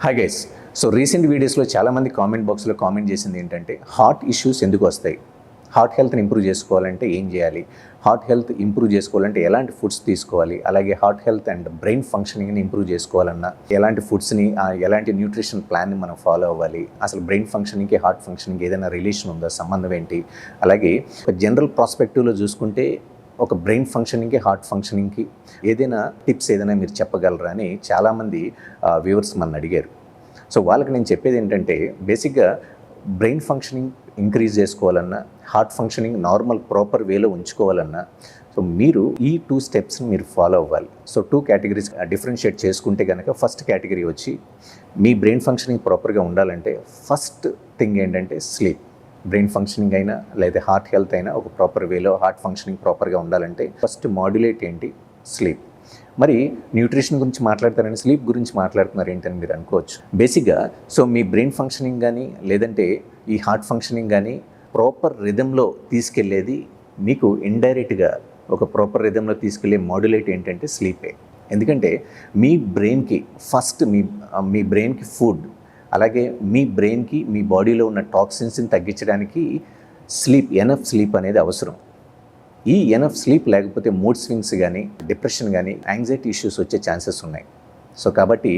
Hi guys. So recent వీడియోస్లో చాలామంది comment బాక్స్లో కామెంట్ చేసింది ఏంటంటే హార్ట్ ఇష్యూస్ ఎందుకు వస్తాయి, హార్ట్ హెల్త్ని ఇంప్రూవ్ చేసుకోవాలంటే ఏం చేయాలి, హార్ట్ హెల్త్ ఇంప్రూవ్ చేసుకోవాలంటే ఎలాంటి ఫుడ్స్ తీసుకోవాలి, అలాగే హార్ట్ హెల్త్ అండ్ బ్రెయిన్ ఫంక్షనింగ్ని ఇంప్రూవ్ చేసుకోవాలన్నా ఎలాంటి ఫుడ్స్ని ఎలాంటి న్యూట్రిషన్ ప్లాన్ని మనం ఫాలో అవ్వాలి, అసలు బ్రెయిన్ ఫంక్షనింగ్కి హార్ట్ ఫంక్షనింగ్కి ఏదైనా రిలేషన్ ఉందా, సంబంధం ఏంటి, అలాగే ఒక జనరల్ ప్రాస్పెక్టివ్లో చూసుకుంటే ఒక బ్రెయిన్ ఫంక్షనింగ్కి హార్ట్ ఫంక్షనింగ్కి ఏదైనా టిప్స్ ఏదైనా మీరు చెప్పగలరా అని చాలామంది వ్యూవర్స్ మన అడిగారు. సో వాళ్ళకి నేను చెప్పేది ఏంటంటే బేసిక్గా బ్రెయిన్ ఫంక్షనింగ్ ఇంక్రీజ్ చేసుకోవాలన్నా హార్ట్ ఫంక్షనింగ్ నార్మల్ ప్రాపర్ వేలో ఉంచుకోవాలన్నా సో మీరు ఈ 2 స్టెప్స్ని మీరు ఫాలో అవ్వాలి. సో 2 కేటగిరీస్ డిఫరెన్షియేట్ చేసుకుంటే కనుక ఫస్ట్ కేటగిరీ వచ్చి మీ బ్రెయిన్ ఫంక్షనింగ్ ప్రాపర్గా ఉండాలంటే ఫస్ట్ థింగ్ ఏంటంటే స్లీప్. బ్రెయిన్ ఫంక్షనింగ్ అయినా లేదా హార్ట్ హెల్త్ అయినా ఒక ప్రాపర్ వేలో హార్ట్ ఫంక్షనింగ్ ప్రాపర్గా ఉండాలంటే ఫస్ట్ మాడ్యులేట్ ఏంటి, స్లీప్. మరి న్యూట్రిషన్ గురించి మాట్లాడతారని స్లీప్ గురించి మాట్లాడుతున్నారు ఏంటని మీరు అనుకోవచ్చు. బేసిక్గా సో మీ బ్రెయిన్ ఫంక్షనింగ్ కానీ లేదంటే ఈ హార్ట్ ఫంక్షనింగ్ కానీ ప్రాపర్ రిథంలో తీసుకెళ్లేది మీకు ఇండైరెక్ట్గా ఒక ప్రాపర్ రిథంలో తీసుకెళ్లే మాడ్యులేట్ ఏంటంటే స్లీపే. ఎందుకంటే మీ బ్రెయిన్కి ఫస్ట్ మీ బ్రెయిన్కి ఫుడ్, అలాగే మీ బ్రెయిన్కి మీ బాడీలో ఉన్న టాక్సిన్స్ని తగ్గించడానికి స్లీప్, ఎనఫ్ స్లీప్ అనేది అవసరం. ఈ ఎనఫ్ స్లీప్ లేకపోతే మూడ్ స్వింగ్స్ కానీ డిప్రెషన్ కానీ యాంగ్జైటీ ఇష్యూస్ వచ్చే ఛాన్సెస్ ఉన్నాయి. సో కాబట్టి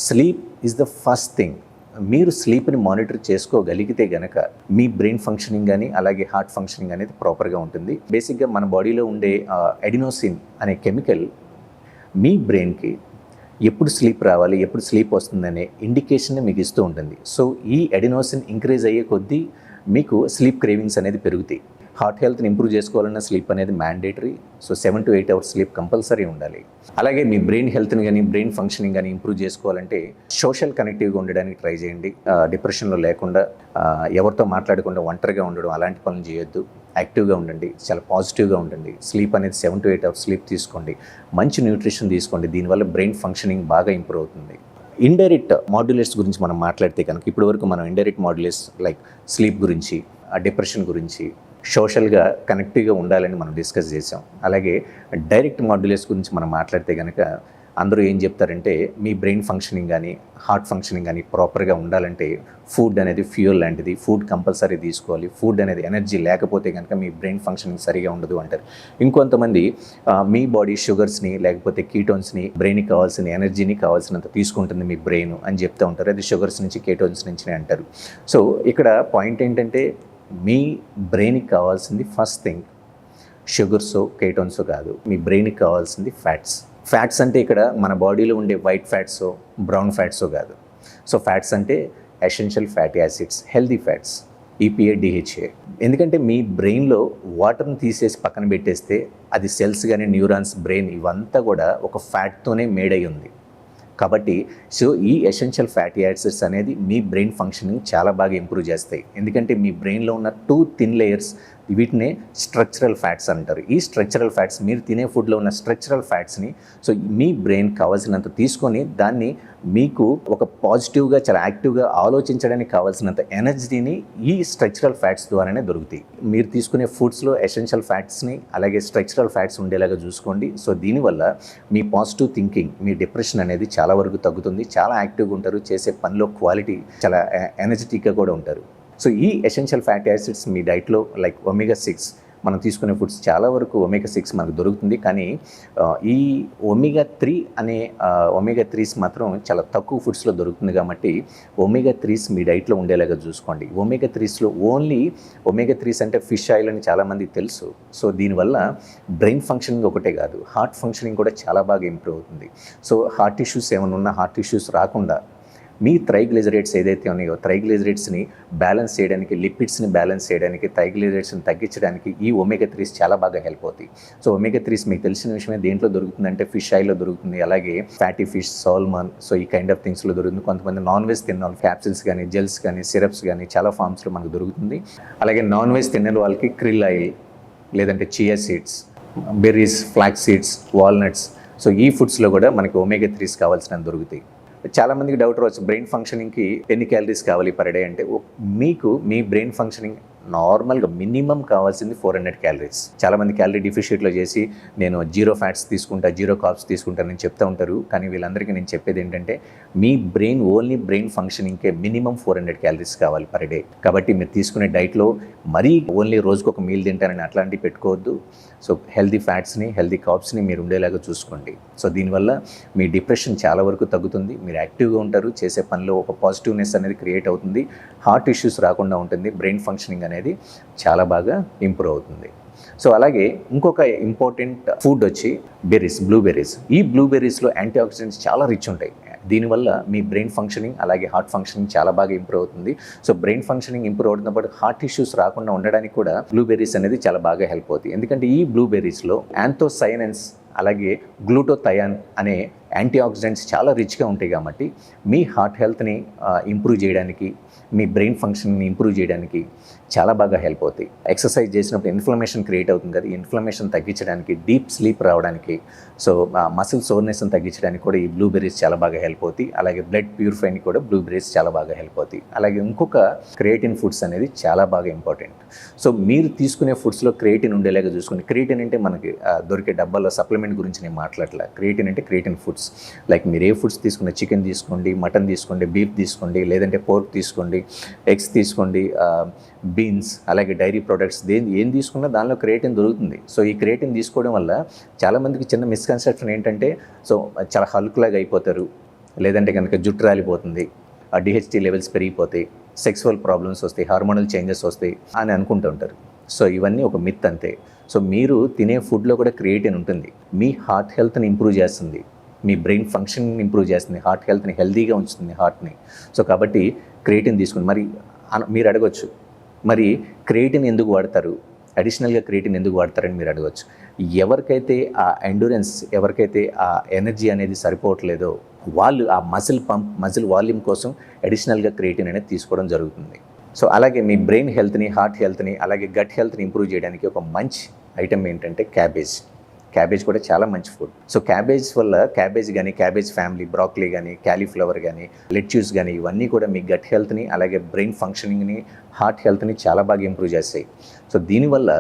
sleep is the first thing. మీరు స్లీప్ని మానిటర్ చేసుకోగలిగితే గనక మీ బ్రెయిన్ ఫంక్షనింగ్ కానీ అలాగే హార్ట్ ఫంక్షనింగ్ అనేది ప్రాపర్గా ఉంటుంది. బేసిక్గా మన బాడీలో ఉండే అడినోసిన్ అనే కెమికల్ మీ బ్రెయిన్కి ఎప్పుడు స్లీప్ రావాలి, ఎప్పుడు స్లీప్ వస్తుందనే ఇండికేషన్ మీకు ఇస్తూ ఉంటుంది. సో ఈ అడినోసిన్ ఇంక్రీజ్ అయ్యే కొద్దీ మీకు స్లీప్ క్రేవింగ్స్ అనేది పెరుగుతాయి. హార్ట్ హెల్త్ని ఇంప్రూవ్ చేసుకోవాలన్న స్లీప్ అనేది mandatory. So 7 to 8 hours sleep compulsory ఉండాలి. అలాగే మీ బ్రెయిన్ హెల్త్ని కానీ బ్రెయిన్ ఫంక్షనింగ్ కానీ ఇంప్రూవ్ చేసుకోవాలంటే సోషల్ కనెక్టివ్గా ఉండడానికి ట్రై చేయండి. డిప్రెషన్లో లేకుండా, ఎవరితో మాట్లాడకుండా ఒంటరిగా ఉండడం అలాంటి పనులు చేయొద్దు. యాక్టివ్గా ఉండండి, చాలా పాజిటివ్గా ఉండండి. స్లీప్ అనేది 7 to 8 అవర్స్ స్లీప్ తీసుకోండి, మంచి న్యూట్రిషన్ తీసుకోండి. దీనివల్ల బ్రెయిన్ ఫంక్షనింగ్ బాగా ఇంప్రూవ్ అవుతుంది. ఇండైరెక్ట్ మాడ్యులేట్స్ గురించి మనం మాట్లాడితే కనుక ఇప్పటి వరకు మనం ఇండైరెక్ట్ మాడ్యులేట్స్ లైక్ స్లీప్ గురించి, డిప్రెషన్ గురించి, సోషల్గా కనెక్టివ్గా ఉండాలని మనం డిస్కస్ చేసాం. అలాగే డైరెక్ట్ మాడ్యులేట్స్ గురించి మనం మాట్లాడితే కనుక అందరూ ఏం చెప్తారంటే మీ బ్రెయిన్ ఫంక్షనింగ్ కానీ హార్ట్ ఫంక్షనింగ్ కానీ ప్రాపర్గా ఉండాలంటే ఫుడ్ అనేది ఫ్యూయల్ లాంటిది, ఫుడ్ కంపల్సరీ తీసుకోవాలి. ఫుడ్ అనేది ఎనర్జీ లేకపోతే కనుక మీ బ్రెయిన్ ఫంక్షనింగ్ సరిగా ఉండదు అంటారు. ఇంకొంతమంది మీ బాడీ షుగర్స్ని లేకపోతే కీటోన్స్ని, బ్రెయిన్కి కావాల్సిన ఎనర్జీని కావాల్సినంత తీసుకుంటుంది మీ బ్రెయిన్ అని చెప్తూ ఉంటారు. అది షుగర్స్ నుంచి కేటోన్స్ నుంచి అంటారు. సో ఇక్కడ పాయింట్ ఏంటంటే మీ బ్రెయిన్కి కావాల్సింది ఫస్ట్ థింగ్ షుగర్సో కేటోన్సో కాదు, మీ బ్రెయిన్కి కావాల్సింది ఫ్యాట్స్. ఫ్యాట్స్ అంటే ఇక్కడ మన బాడీలో ఉండే వైట్ ఫ్యాట్సో బ్రౌన్ ఫ్యాట్సో కాదు. సో ఫ్యాట్స్ అంటే essential fatty acids, healthy fats, EPA, DHA. ఎందుకంటే మీ బ్రెయిన్లో వాటర్ని తీసేసి పక్కన పెట్టేస్తే అది సెల్స్ కానీ న్యూరాన్స్, బ్రెయిన్ ఇవంతా కూడా ఒక ఫ్యాట్తోనే మేడ్ అయి ఉంది. కాబట్టి సో ఈ ఎసెన్షియల్ ఫ్యాటీ యాసిడ్స్ అనేది మీ బ్రెయిన్ ఫంక్షనింగ్ చాలా బాగా ఇంప్రూవ్ చేస్తాయి. ఎందుకంటే మీ బ్రెయిన్లో ఉన్న 2 థిన్ లేయర్స్, వీటినే స్ట్రక్చరల్ ఫ్యాట్స్ అంటారు. ఈ స్ట్రక్చరల్ ఫ్యాట్స్, మీరు తినే ఫుడ్లో ఉన్న స్ట్రక్చరల్ ఫ్యాట్స్ని సో మీ బ్రెయిన్ కావాల్సినంత తీసుకొని దాన్ని మీకు ఒక పాజిటివ్గా చాలా యాక్టివ్గా ఆలోచించడానికి కావాల్సినంత ఎనర్జీని ఈ స్ట్రక్చరల్ ఫ్యాట్స్ ద్వారానే దొరుకుతాయి. మీరు తీసుకునే ఫుడ్స్లో ఎసెన్షియల్ ఫ్యాట్స్ని అలాగే స్ట్రక్చరల్ ఫ్యాట్స్ ఉండేలాగా చూసుకోండి. సో దీనివల్ల మీ పాజిటివ్ థింకింగ్, మీ డిప్రెషన్ అనేది చాలా వరకు తగ్గుతుంది. చాలా యాక్టివ్గా ఉంటారు, చేసే పనిలో క్వాలిటీ, చాలా ఎనర్జెటిక్గా కూడా ఉంటారు. సో ఈ ఎసెన్షియల్ ఫ్యాటీ యాసిడ్స్ మీ డైట్లో లైక్ omega-6 మనం తీసుకునే ఫుడ్స్ చాలా వరకు omega-6 మనకు దొరుకుతుంది. కానీ ఈ omega-3 అనే omega-3s మాత్రం చాలా తక్కువ ఫుడ్స్లో దొరుకుతుంది. కాబట్టి omega-3s మీ డైట్లో ఉండేలాగా చూసుకోండి. omega-3స్లో ఓన్లీ omega-3s అంటే ఫిష్ ఆయిల్ అని చాలామందికి తెలుసు. సో దీనివల్ల బ్రెయిన్ ఫంక్షనింగ్ ఒకటే కాదు, హార్ట్ ఫంక్షనింగ్ కూడా చాలా బాగా ఇంప్రూవ్ అవుతుంది. సో హార్ట్ ఇష్యూస్ ఏమైనా ఉన్నా హార్ట్ ఇష్యూస్ రాకుండా మీ ట్రైగ్లిజరైడ్స్ ఏదైతే ఉన్నాయో ట్రైగ్లిజరైడ్స్ని బ్యాలెన్స్ చేయడానికి, లిపిడ్స్ని బ్యాలెన్స్ చేయడానికి, ట్రైగ్లిజరైడ్స్ని తగ్గించడానికి ఈ omega-3s చాలా బాగా హెల్ప్ అవుతాయి. సో omega-3s మీకు తెలిసిన విషయమే, దేంట్లో దొరుకుతుందంటే ఫిష్ ఆయిల్లో దొరుకుతుంది, అలాగే ఫ్యాటీ ఫిష్, సాల్మన్, సో ఈ కైండ్ ఆఫ్ థింగ్స్లో దొరుకుతుంది. కొంతమంది నాన్ వెజ్ తిన్న వాళ్ళు క్యాప్సిల్స్ కానీ, జెల్స్ కానీ, సిరప్స్ కానీ చాలా ఫామ్స్లో మనకు దొరుకుతుంది. అలాగే నాన్ వెజ్ తిన్న వాళ్ళకి క్రిల్ ఆయిల్ లేదంటే chia seeds, berries, flax seeds, walnuts, so ఈ ఫుడ్స్లో కూడా మనకి omega-3s కావాల్సినంత దొరుకుతాయి. చాలామందికి డౌట్ రావచ్చు, బ్రెయిన్ ఫంక్షనింగ్కి ఎన్ని క్యాలరీస్ కావాలి పర్ డే అంటే మీకు మీ బ్రెయిన్ ఫంక్షనింగ్ నార్మల్గా మినిమం కావాల్సింది 400 క్యాలరీస్. చాలామంది క్యాలరీ డిఫిషియట్లో చేసి నేను జీరో ఫ్యాట్స్ తీసుకుంటా, జీరో కార్బ్స్ తీసుకుంటానని చెప్తూ ఉంటారు. కానీ వీళ్ళందరికీ నేను చెప్పేది ఏంటంటే మీ బ్రెయిన్ ఓన్లీ బ్రెయిన్ ఫంక్షనింగ్కే మినిమం 400 క్యాలరీస్ కావాలి పర్ డే. కాబట్టి మీరు తీసుకునే డైట్లో మరీ ఓన్లీ రోజుకు ఒక మీల్ తింటారని అట్లాంటివి పెట్టుకోవద్దు. సో హెల్దీ ఫ్యాట్స్ని, హెల్దీ కార్బ్స్ని మీరు ఉండేలాగా చూసుకోండి. సో దీనివల్ల మీ డిప్రెషన్ చాలా వరకు తగ్గుతుంది, మీరు యాక్టివ్గా ఉంటారు, చేసే పనిలో ఒక పాజిటివ్నెస్ అనేది క్రియేట్ అవుతుంది, హార్ట్ ఇష్యూస్ రాకుండా ఉంటుంది, బ్రెయిన్ ఫంక్షనింగ్ అనేది చాలా బాగా ఇంప్రూవ్ అవుతుంది. సో అలాగే ఇంకొక ఇంపార్టెంట్ ఫుడ్ వచ్చి బెర్రీస్, బ్లూబెర్రీస్. ఈ బ్లూబెర్రీస్లో యాంటీ ఆక్సిడెంట్స్ చాలా రిచ్ ఉంటాయి. దీనివల్ల మీ బ్రెయిన్ ఫంక్షనింగ్ అలాగే హార్ట్ ఫంక్షనింగ్ చాలా బాగా ఇంప్రూవ్ అవుతుంది. సో బ్రెయిన్ ఫంక్షనింగ్ ఇంప్రూవ్ అవుతున్నప్పుడు హార్ట్ ఇష్యూస్ రాకుండా ఉండడానికి కూడా బ్లూబెర్రీస్ అనేది చాలా బాగా హెల్ప్ అవుతుంది. ఎందుకంటే ఈ బ్లూబెర్రీస్లో యాంథోసైనన్స్ అలాగే గ్లూటోథయాన్ అనే యాంటీ ఆక్సిడెంట్స్ చాలా రిచ్గా ఉంటాయి. కాబట్టి మీ హార్ట్ హెల్త్ని ఇంప్రూవ్ చేయడానికి, మీ బ్రెయిన్ ఫంక్షన్ని ఇంప్రూవ్ చేయడానికి చాలా బాగా హెల్ప్ అవుతాయి. ఎక్సర్సైజ్ చేసినప్పుడు ఇన్ఫ్లమేషన్ క్రియేట్ అవుతుంది కదా, ఈ ఇన్ఫ్లమేషన్ తగ్గించడానికి, డీప్ స్లీప్ రావడానికి, సో మసిల్ సోర్నెస్ని తగ్గించడానికి కూడా ఈ బ్లూబెర్రీస్ చాలా బాగా హెల్ప్ అవుతాయి. అలాగే బ్లడ్ ప్యూరిఫైని కూడా బ్లూబెర్రీస్ చాలా బాగా హెల్ప్ అవుతాయి. అలాగే ఇంకొక క్రియేటిన్ ఫుడ్స్ అనేది చాలా బాగా ఇంపార్టెంట్. సో మీరు తీసుకునే ఫుడ్స్లో క్రియేటిన్ ఉండేలాగా చూసుకోండి. క్రియేటిన్ అంటే మనకి దొరికే డబ్బాలో సప్లిమెంట్ గురించి నేను మాట్లాడలే. క్రియేటిన్ అంటే క్రియేటిన్ ఫుడ్స్. లైక్ మీరు ఏ ఫుడ్స్ తీసుకున్న, చికెన్ తీసుకోండి, మటన్ తీసుకోండి, బీఫ్ తీసుకోండి, లేదంటే పోర్క్ తీసుకోండి, ఎగ్స్ తీసుకోండి, బీన్స్, అలాగే డైరీ ప్రొడక్ట్స్, ఏం తీసుకున్నా దానిలో క్రియేటిన్ దొరుకుతుంది. సో ఈ క్రియేటిన్ తీసుకోవడం వల్ల చాలామందికి చిన్న మిస్కన్సెప్షన్ ఏంటంటే సో చాలా హల్క్లాగా అయిపోతారు, లేదంటే కనుక జుట్టు రాలిపోతుంది, డిహెచ్టీ లెవెల్స్ పెరిగిపోతాయి, సెక్సువల్ ప్రాబ్లమ్స్ వస్తాయి, హార్మోనల్ చేంజెస్ వస్తాయి అని అనుకుంటూ ఉంటారు. సో ఇవన్నీ ఒక మిత్ అంతే. సో మీరు తినే ఫుడ్లో కూడా క్రియేటిన్ ఉంటుంది. మీ హార్ట్ హెల్త్ని ఇంప్రూవ్ చేస్తుంది, మీ బ్రెయిన్ ఫంక్షన్ని ఇంప్రూవ్ చేస్తుంది, హార్ట్ హెల్త్ని హెల్తీగా ఉంచుతుంది హార్ట్ని. సో కాబట్టి క్రియేటిన్ తీసుకోండి. మరి మీరు అడగొచ్చు, మరి క్రియేటిన్ ఎందుకు వాడతారు, అడిషనల్గా క్రియేటిన్ ఎందుకు వాడతారని మీరు అడగవచ్చు. ఎవరికైతే ఆ ఎండ్యూరెన్స్, ఎవరికైతే ఆ ఎనర్జీ అనేది సరిపోవట్లేదో వాళ్ళు ఆ మజిల్ పంప్, మజిల్ వాల్యూమ్ కోసం అడిషనల్గా క్రియేటిన్ అనేది తీసుకోవడం జరుగుతుంది. సో అలాగే మీ బ్రెయిన్ హెల్త్ని, హార్ట్ హెల్త్ని, అలాగే గట్ హెల్త్ని ఇంప్రూవ్ చేయడానికి ఒక మంచి ఐటమ్ ఏంటంటే క్యాబేజ్. క్యాబేజ్ కూడా చాలా మంచి ఫుడ్. సో క్యాబేజ్ వల్ల, క్యాబేజ్ కానీ, క్యాబేజ్ ఫ్యామిలీ, బ్రాక్లీ కానీ, క్యాలీఫ్లవర్ కానీ, లెట్యూస్ కానీ, ఇవన్నీ కూడా మీ గట్ హెల్త్ని, అలాగే బ్రెయిన్ ఫంక్షనింగ్ని, హార్ట్ హెల్త్ని చాలా బాగా ఇంప్రూవ్ చేస్తాయి. సో దీనివల్ల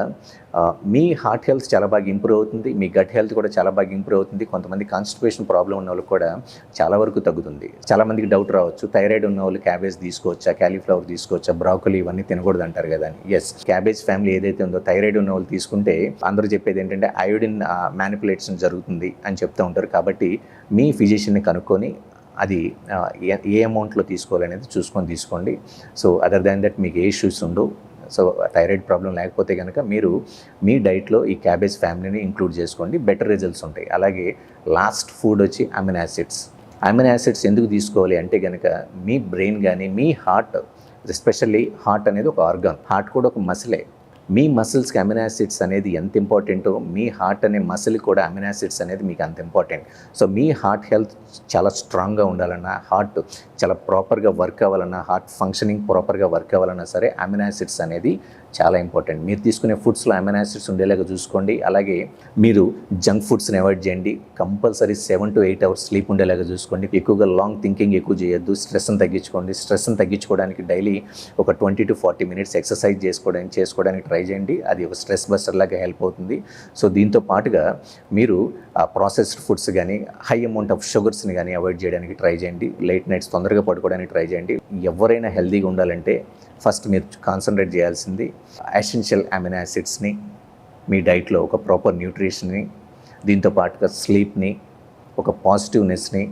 మీ హార్ట్ హెల్త్ చాలా బాగా ఇంప్రూవ్ అవుతుంది, మీ గట్ హెల్త్ కూడా చాలా బాగా ఇంప్రూవ్ అవుతుంది. కొంతమంది కాన్స్టిపేషన్ ప్రాబ్లం ఉన్న వాళ్ళకి కూడా చాలా వరకు తగ్గుతుంది. చాలామందికి డౌట్ రావచ్చు, థైరాయిడ్ ఉన్న వాళ్ళు క్యాబేజ్ తీసుకోవచ్చా, క్యాలీఫ్లవర్ తీసుకోవచ్చా, బ్రాకలీ ఇవన్నీ తినకూడదు అంటారు కదా అని. ఎస్, క్యాబేజ్ ఫ్యామిలీ ఏదైతే ఉందో థైరాయిడ్ ఉన్న వాళ్ళు తీసుకుంటే అందరూ చెప్పేది ఏంటంటే అయోడిన్ మ్యానిపులేషన్ జరుగుతుంది అని చెప్తూ ఉంటారు. కాబట్టి మీ ఫిజిషియన్ని కనుక్కొని అది ఏ అమౌంట్లో తీసుకోవాలనేది చూసుకొని తీసుకోండి. సో అదర్ దాన్ దట్ మీకు ఏ ఇష్యూస్ ఉండవు. సో థైరాయిడ్ ప్రాబ్లం లేకపోతే కనుక మీరు మీ డైట్లో ఈ క్యాబేజ్ ఫ్యామిలీని ఇంక్లూడ్ చేసుకోండి, బెటర్ రిజల్ట్స్ ఉంటాయి. అలాగే లాస్ట్ ఫుడ్ వచ్చి అమినో యాసిడ్స్. అమినో యాసిడ్స్ ఎందుకు తీసుకోవాలి అంటే కనుక మీ బ్రెయిన్ కానీ, మీ హార్ట్, ఎస్పెషల్లీ హార్ట్ అనేది ఒక ఆర్గాన్, హార్ట్ కూడా ఒక మసిలే. మీ మసిల్స్కి అమినో యాసిడ్స్ అనేది ఎంత ఇంపార్టెంటో మీ హార్ట్ అనే మసిల్ కూడా అమినో యాసిడ్స్ అనేది మీకు అంత ఇంపార్టెంట్. సో మీ హార్ట్ హెల్త్ చాలా స్ట్రాంగ్గా ఉండాలన్నా, హార్ట్ చాలా ప్రాపర్గా వర్క్ అవ్వాలన్నా, హార్ట్ ఫంక్షనింగ్ ప్రాపర్గా వర్క్ అవ్వాలన్నా సరే అమినో యాసిడ్స్ అనేది చాలా ఇంపార్టెంట్. మీరు తీసుకునే ఫుడ్స్లో అమినో యాసిడ్స్ ఉండేలాగా చూసుకోండి. అలాగే మీరు జంక్ ఫుడ్స్ని అవాయిడ్ చేయండి. కంపల్సరీ 7 to 8 hours స్లీప్ ఉండేలాగా చూసుకోండి. ఎక్కువగా లాంగ్ థింకింగ్ ఎక్కువ చేయొద్దు. స్ట్రెస్ని తగ్గించుకోండి. స్ట్రెస్ని తగ్గించుకోవడానికి డైలీ ఒక 20 to 40 minutes ఎక్సర్సైజ్ చేసుకోవడానికి ట్రై చేయండి. అది ఒక స్ట్రెస్ బస్టర్ లాగా హెల్ప్ అవుతుంది. సో దీంతో పాటుగా మీరు ప్రాసెస్డ్ ఫుడ్స్ కానీ, హై అమౌంట్ ఆఫ్ షుగర్స్ని కానీ అవాయిడ్ చేయడానికి ట్రై చేయండి. లేట్ నైట్స్ తొందరగా పడుకోవడానికి ట్రై చేయండి. ఎవరైనా హెల్తీగా ఉండాలంటే ఫస్ట్ మీరు కాన్సన్ట్రేట్ చేయాల్సింది ఎసెన్షియల్ అమినో యాసిడ్స్ని, మీ డైట్లో ఒక ప్రాపర్ న్యూట్రిషన్ని, దీంతో పాటుగా స్లీప్ని, ఒక పాజిటివ్నెస్ని,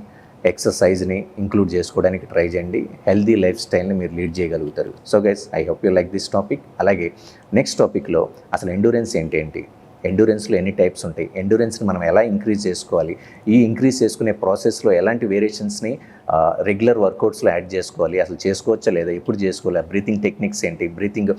ఎక్సర్సైజ్ని ఇంక్లూడ్ చేసుకోవడానికి ట్రై చేయండి. హెల్దీ లైఫ్ స్టైల్ని మీరు లీడ్ చేయగలుగుతారు. So guys, I hope you like this topic. అలాగే నెక్స్ట్ టాపిక్లో అసలు ఎండ్యూరెన్స్ ఏంటి, ఎండ్యూరెన్స్లో ఎన్ని టైప్స్ ఉంటాయి, ఎండ్యూరెన్స్ని మనం ఎలా ఇంక్రీజ్ చేసుకోవాలి, ఈ ఇంక్రీజ్ చేసుకునే ప్రాసెస్లో ఎలాంటి వేరియేషన్స్ని రెగ్యులర్ వర్కౌట్స్లో యాడ్ చేసుకోవాలి, అసలు చేసుకోవచ్చా లేదా, ఎప్పుడు చేసుకోవాలి, బ్రీతింగ్ టెక్నిక్స్ ఏంటి, బ్రీతింగ్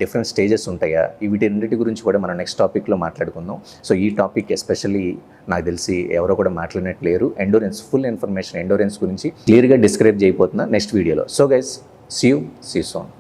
డిఫరెంట్ స్టేజెస్ ఉంటాయా, వీటన్నిటి గురించి కూడా మనం నెక్స్ట్ టాపిక్లో మాట్లాడుకుందాం. సో ఈ టాపిక్ ఎస్పెషల్లీ నాకు తెలిసి ఎవరో కూడా మాట్లాడినట్లేరు. ఎండ్యూరెన్స్ ఫుల్ ఇన్ఫర్మేషన్ ఎండ్యూరెన్స్ గురించి క్లియర్గా డిస్క్రైబ్ చేయబోతున్నా నెక్స్ట్ వీడియోలో. So guys, see you son.